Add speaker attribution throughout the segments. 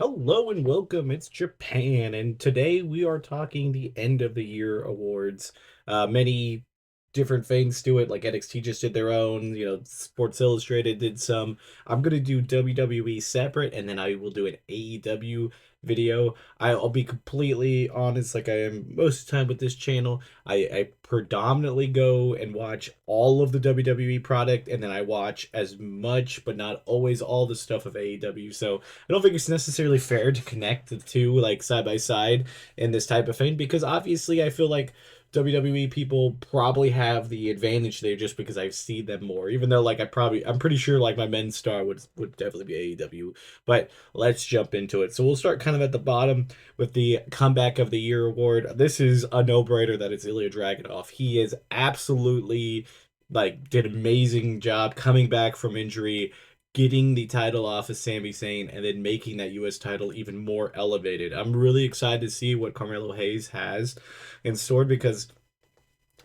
Speaker 1: Hello and welcome. It's Japan, and today we are talking the end of the year awards. Many different things to it, like NXT just did their own. Sports Illustrated did some. I'm gonna do WWE separate, and then I will do an AEW video. I'll be completely honest, like I am most of the time with this channel. I predominantly go and watch all of the WWE product, and then I watch as much, but not always all the stuff of AEW. So I don't think it's necessarily fair to connect the two like side by side in this type of thing because obviously I feel like WWE people probably have the advantage there just because I see them more. Even though like I'm pretty sure like my men's star would definitely be AEW. But let's jump into it. So we'll start kind of at the bottom with the comeback of the year award. This is a no-brainer that it's Ilya Dragunov. He is absolutely like did an amazing job coming back from injury, getting the title off of Sami Zayn, and then making that U.S. title even more elevated. I'm really excited to see what Carmelo Hayes has in store because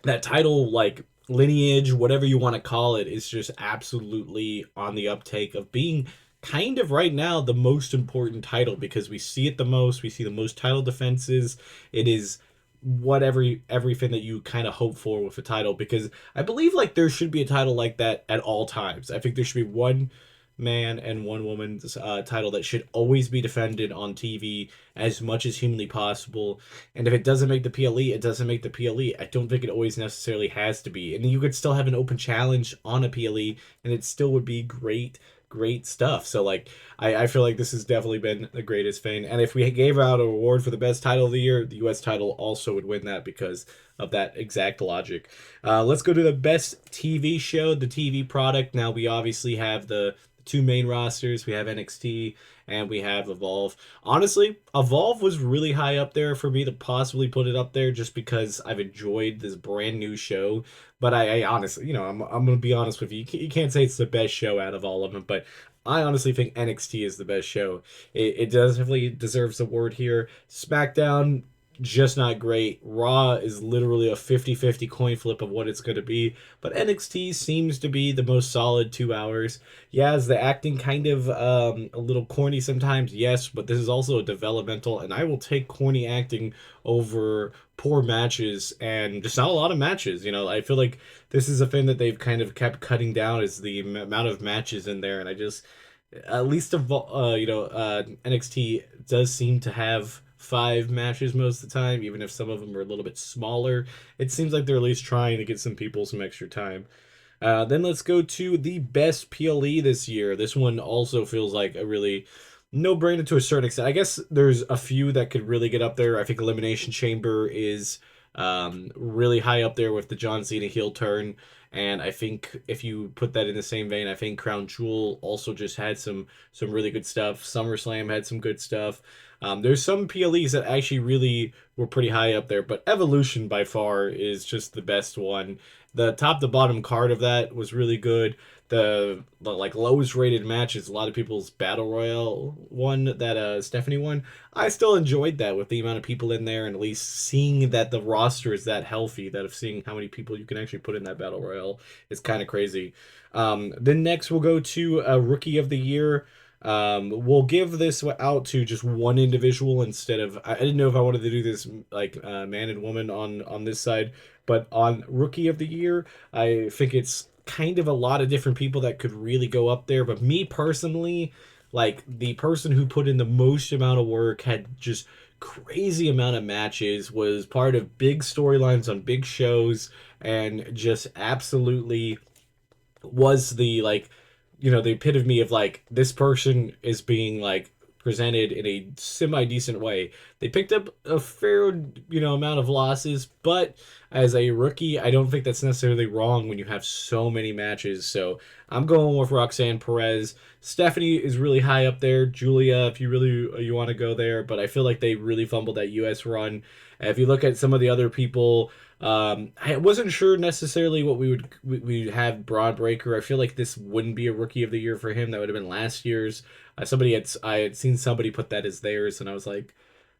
Speaker 1: that title, like lineage, whatever you want to call it, is just absolutely on the uptake of being kind of right now the most important title because we see it the most. We see the most title defenses. It is everything that you kind of hope for with a title because I believe like there should be a title like that at all times. I think there should be one man and one woman's title that should always be defended on TV as much as humanly possible. And if it doesn't make the PLE, it doesn't make the PLE. I don't think it always necessarily has to be. And you could still have an open challenge on a PLE, and it still would be great stuff. So like I feel like this has definitely been the greatest thing. And if we gave out an award for the best title of the year, the US title also would win that because of that exact logic. Let's go to the best TV show, the TV product. Now we obviously have the two main rosters. We have NXT and we have Evolve. Honestly, Evolve was really high up there for me to possibly put it up there just because I've enjoyed this brand new show. But I honestly, I'm going to be honest with you. You can't say it's the best show out of all of them, but I honestly think NXT is the best show. It definitely deserves the word here. SmackDown, just not great. Raw is literally a 50-50 coin flip of what it's going to be. But NXT seems to be the most solid 2 hours. Yeah, is the acting kind of a little corny sometimes? Yes, but this is also a developmental, and I will take corny acting over poor matches and just not a lot of matches. I feel like this is a thing that they've kind of kept cutting down is the amount of matches in there, and I just at least NXT does seem to have 5 matches most of the time, even if some of them are a little bit smaller. It seems like they're at least trying to get some people some extra time. Then let's go to the best PLE this year. This one also feels like a really no-brainer to a certain extent. I guess there's a few that could really get up there. I think Elimination Chamber is really high up there with the John Cena heel turn. And I think if you put that in the same vein, I think Crown Jewel also just had some really good stuff. SummerSlam had some good stuff. There's some PLEs that actually really were pretty high up there, but Evolution by far is just the best one. The top to bottom card of that was really good. The like lowest rated matches, a lot of people's battle royale one that Stephanie won. I still enjoyed that with the amount of people in there, and at least seeing that the roster is that healthy, that of seeing how many people you can actually put in that battle royale is kind of crazy. Then next we'll go to Rookie of the Year. We'll give this out to just one individual instead of I didn't know if I wanted to do this like man and woman on this side, but on Rookie of the Year, I think it's kind of a lot of different people that could really go up there. But me personally, like the person who put in the most amount of work, had just crazy amount of matches, was part of big storylines on big shows, and just absolutely was the like the epitome of like this person is being like presented in a semi decent way. They picked up a fair amount of losses, but as a rookie, I don't think that's necessarily wrong when you have so many matches. So I'm going with Roxanne Perez. Stephanie is really high up there. Julia, if you want to go there, but I feel like they really fumbled that US run. If you look at some of the other people, I wasn't sure necessarily what we have Broad Breaker. I feel like this wouldn't be a Rookie of the Year for him. That would have been last year's. I had seen somebody put that as theirs, and I was like,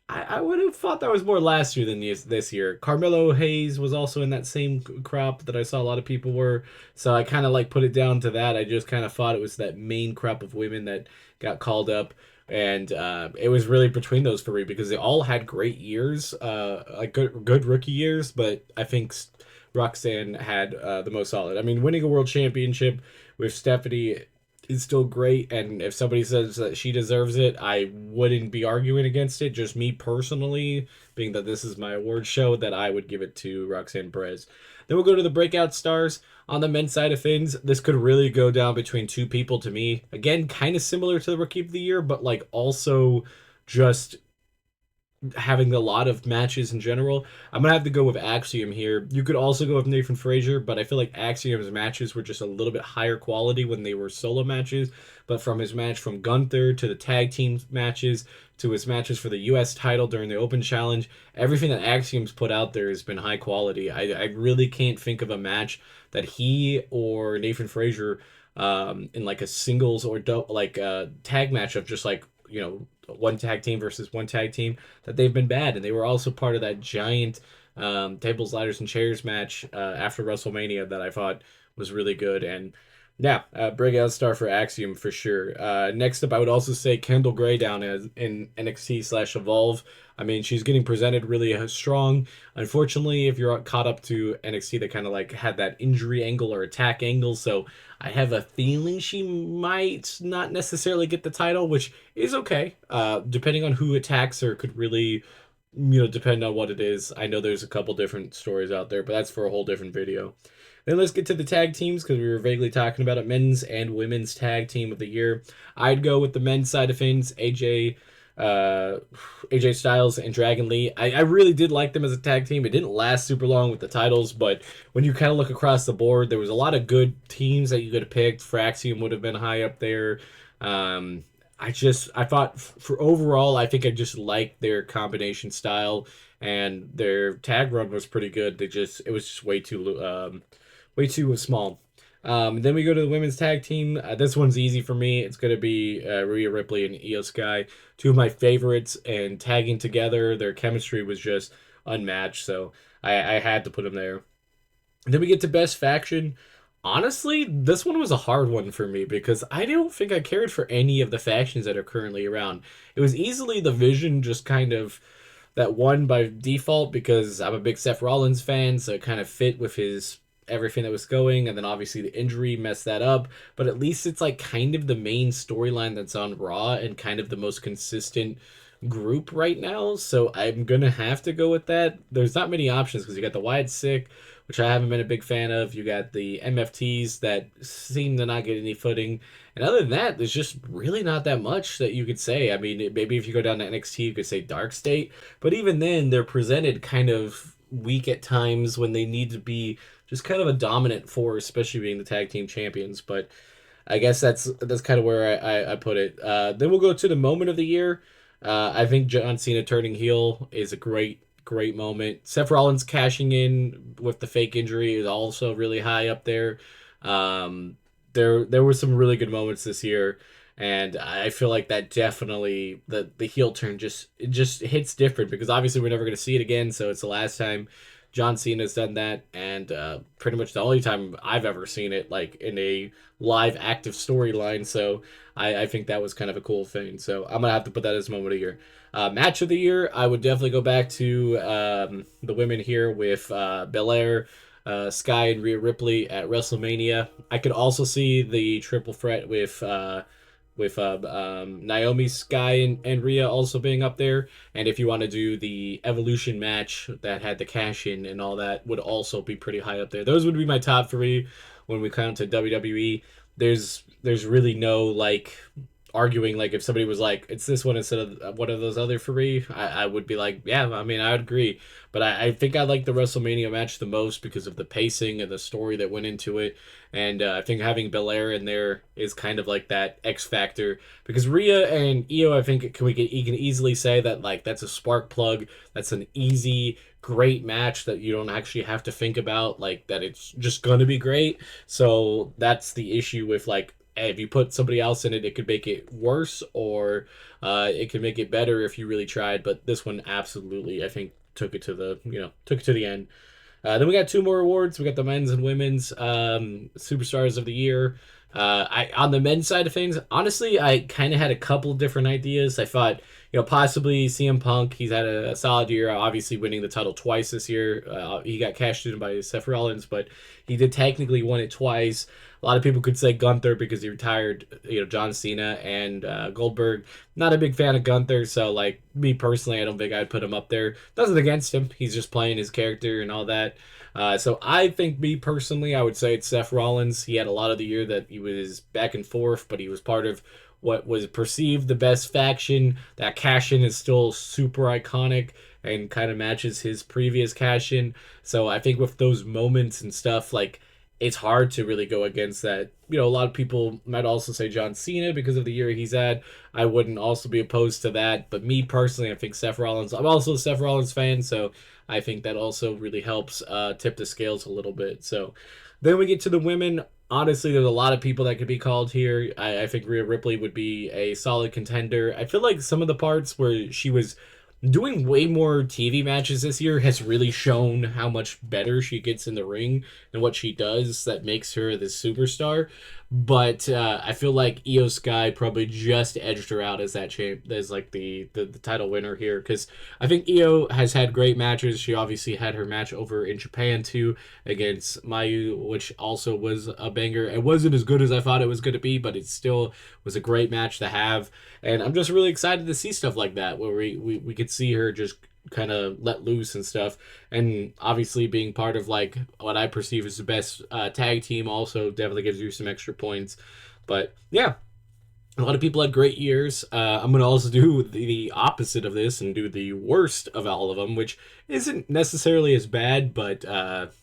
Speaker 1: I would have thought that was more last year than this year. Carmelo Hayes was also in that same crop that I saw a lot of people were. So I kind of like put it down to that. I just kind of thought it was that main crop of women that got called up. and it was really between those three because they all had great years, like good rookie years. But I think Roxanne had the most solid. I mean, winning a world championship with Stephanie is still great, and if somebody says that she deserves it, I wouldn't be arguing against it. Just me personally, being that this is my award show, that I would give it to Roxanne Perez. Then we'll go to the breakout stars. On the men's side of things, this could really go down between two people to me. Again, kind of similar to the Rookie of the Year, but like also just having a lot of matches in general. I'm gonna have to go with Axiom here. You could also go with Nathan Frazier, but I feel like Axiom's matches were just a little bit higher quality when they were solo matches. But from his match from Gunther to the tag team matches to his matches for the U.S. title during the Open Challenge, everything that Axiom's put out there has been high quality. I really can't think of a match that he or Nathan Frazier in like a singles or like a tag match of just like one tag team versus one tag team that they've been bad, and they were also part of that giant tables, ladders, and chairs match after WrestleMania that I thought was really good. And yeah, breakout star for Axiom for sure. Next up, I would also say Kendall Gray down as in NXT/Evolve. I mean, she's getting presented really strong. Unfortunately, if you're caught up to NXT, they kind of like had that injury angle or attack angle, so I have a feeling she might not necessarily get the title, which is okay. Depending on who attacks her, could really, depend on what it is. I know there's a couple different stories out there, but that's for a whole different video. Then let's get to the tag teams because we were vaguely talking about it. Men's and women's tag team of the year. I'd go with the men's side of things. Uh, AJ Styles and Dragon Lee. I really did like them as a tag team. It didn't last super long with the titles, but when you kind of look across the board, there was a lot of good teams that you could have picked. Fraxium would have been high up there. Um, I thought for overall, I think I just liked their combination style, and their tag run was pretty good. It was just way too small. Then we go to the women's tag team. This one's easy for me. It's going to be Rhea Ripley and Io Sky, two of my favorites, and tagging together, their chemistry was just unmatched. So I had to put them there. Then we get to best faction. Honestly, this one was a hard one for me because I don't think I cared for any of the factions that are currently around. It was easily the Vision, just kind of that won by default because I'm a big Seth Rollins fan, so it kind of fit with his everything that was going, and then obviously the injury messed that up. But at least it's like kind of the main storyline that's on Raw and kind of the most consistent group right now. So I'm gonna have to go with that. There's not many options because you got the Wyatt Sick, which I haven't been a big fan of. You got the MFTs that seem to not get any footing. And other than that, there's just really not that much that you could say. I mean, maybe if you go down to NXT, you could say Dark State. But even then, they're presented kind of weak at times when they need to be just kind of a dominant force, especially being the tag team champions. But I guess that's kind of where I put it. Then we'll go to the moment of the year. I think John Cena turning heel is a great moment. Seth Rollins cashing in with the fake injury is also really high up there. There were some really good moments this year, and I feel like that definitely the heel turn just hits different because obviously we're never going to see it again. So it's the last time John Cena's done that, and pretty much the only time I've ever seen it like in a live active storyline. So I think that was kind of a cool thing. So I'm gonna have to put that as moment of the year. Match of the year, I would definitely go back to the women here with Belair, Sky, and Rhea Ripley at WrestleMania. I could also see the triple threat with Naomi, Sky, and Rhea also being up there. And if you want to do the Evolution match that had the cash in and all that, would also be pretty high up there. Those would be my top three when we come to WWE. There's really no like arguing. Like if somebody was like, it's this one instead of one of those other three, I would be like, yeah, I mean, I would agree. But I think I like the WrestleMania match the most because of the pacing and the story that went into it. And I think having Belair in there is kind of like that X factor because Rhea and Io, I think you can easily say that like that's a spark plug. That's an easy, great match that you don't actually have to think about like that. It's just gonna be great. So that's the issue with like if you put somebody else in it, it could make it worse or it could make it better if you really tried. But this one absolutely, I think, took it to the end. Then we got two more awards. We got the men's and women's superstars of the year. I on the men's side of things, honestly, I kind of had a couple different ideas. I thought, possibly CM Punk. He's had a solid year, obviously winning the title twice this year. He got cashed in by Seth Rollins, but he did technically win it twice. A lot of people could say Gunther because he retired, John Cena and Goldberg. Not a big fan of Gunther, so like me personally, I don't think I'd put him up there. Nothing against him; he's just playing his character and all that. So I think me personally, I would say it's Seth Rollins. He had a lot of the year that he was back and forth, but he was part of what was perceived the best faction. That cash in is still super iconic and kind of matches his previous cash in. So I think with those moments and stuff, like it's hard to really go against that. A lot of people might also say John Cena because of the year he's had. I wouldn't also be opposed to that. But me personally, I think Seth Rollins, I'm also a Seth Rollins fan, so I think that also really helps tip the scales a little bit. So then we get to the women. Honestly, there's a lot of people that could be called here. I think Rhea Ripley would be a solid contender. I feel like some of the parts where she was doing way more TV matches this year has really shown how much better she gets in the ring and what she does that makes her the superstar. But I feel like Io Sky probably just edged her out as that as like the title winner here, because I think Io has had great matches. She obviously had her match over in Japan too against Mayu, which also was a banger. It wasn't as good as I thought it was going to be, but it still was a great match to have. And I'm just really excited to see stuff like that where we could see her just kind of let loose and stuff. And obviously being part of like what I perceive as the best tag team also definitely gives you some extra points. But yeah, a lot of people had great years. I'm going to also do the opposite of this and do the worst of all of them, which isn't necessarily as bad, but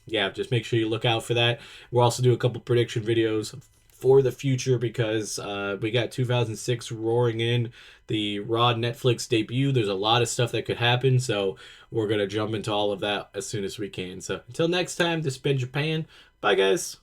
Speaker 1: yeah, just make sure you look out for that. We'll also do a couple prediction videos for the future because we got 2006 roaring in, the Raw Netflix debut. There's a lot of stuff that could happen, so we're going to jump into all of that as soon as we can. So until next time, this has been Japan. Bye, guys.